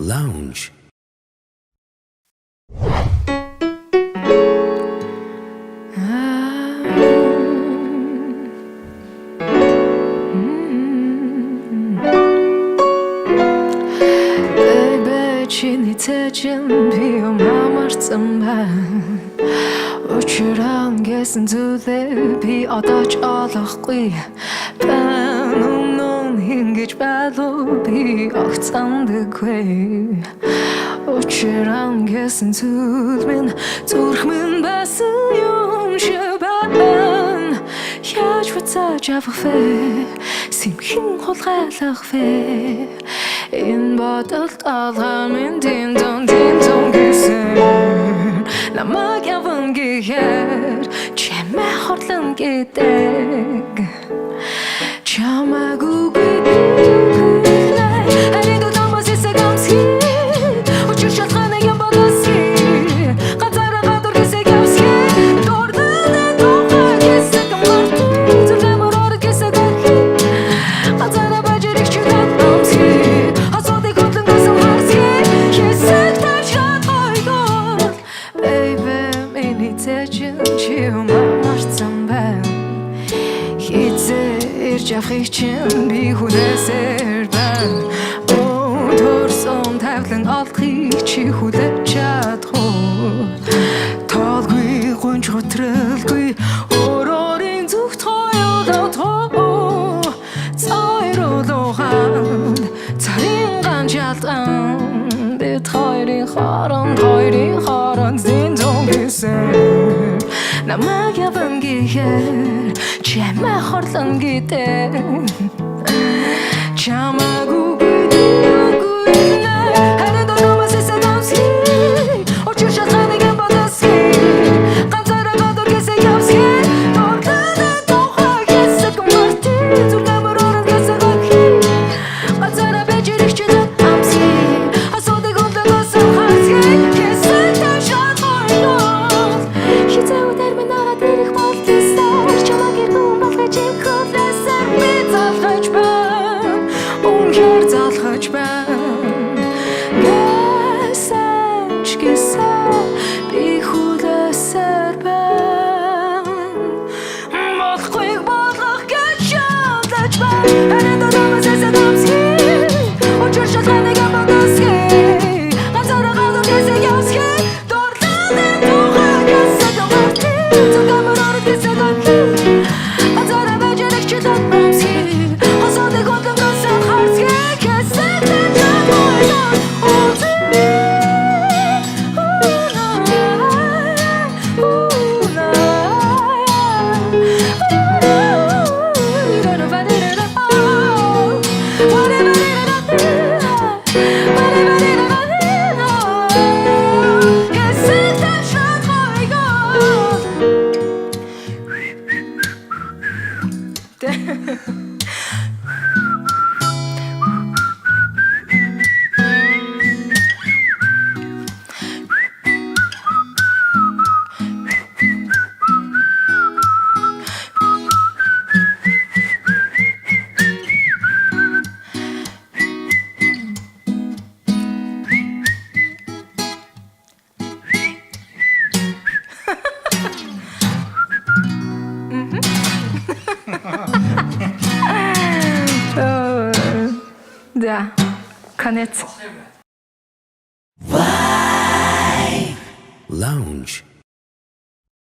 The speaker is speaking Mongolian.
Lounge. Чинитечин би умамарсан байна. Учраа гэсэн зүйлээ би одоо ч олохгүй байна. Өмнө ингэж байлуу би огт сандаггүй. Учраа гэсэн зүйл минь зүрх минь байсан юм шиг байна. Яаж буцааж авах вэ? Сэмхэн хулгайлах вэ? Энэ бодолд алгаа минь дин дон гэсэн намайг яван гэхээр чамайг хорлон гэдэг чамайг үгүйдээ харин дутамаас эсэгамси учир шалханыг юм бодоси ганцаараа гадуур гэсэг явси дордны тухай гэсэг марту зүрхэмөр орд гэсэг ганцаараа бажирик чүрэн амси Явахыг чинь би хүлээсээр байна. Төрсөн тавлан олдохыг чи хүлээж чадах. Тоолгүй гонж готролгүй өөрөөрийн зүгт хоёулаа цайруулахад царин ганжалдан бид хоёрын хооронд зинзон гэсэн намайг яван гэхээр чамайг хорлон гэдэг чамайг үгүйдээ харин дутамаас эсэгамси учир шалханыг юм бодоси ганцаараа гадуур гэсэг явси дордны тухай гэсэг марти зүрхэмөр орд гэсэг ганцаараа бажирик чүрэн амси асуудыг онлогосон харсгий гэсэг ташаад хойгоо хизээ термин аваад ирэх болтсоор чамайг иргэн болгож ихлээсээр би залхаж байна үнхээр залхаж байна гэсэн би хүлээсээр байна болохыг болгох гэж шалгаж байна харин дутамаас эсэгамси учир шалханыг юм бодоси ганцаараа гадуур гэсэг явси дордны тухай гэсэг марти зүрхэмөр орд гэсэг ганцаараа бажирик чүрэн амси асуудыг онлогосон харсгий гэсэг ташаад хойгоо Да, конец. Lounge.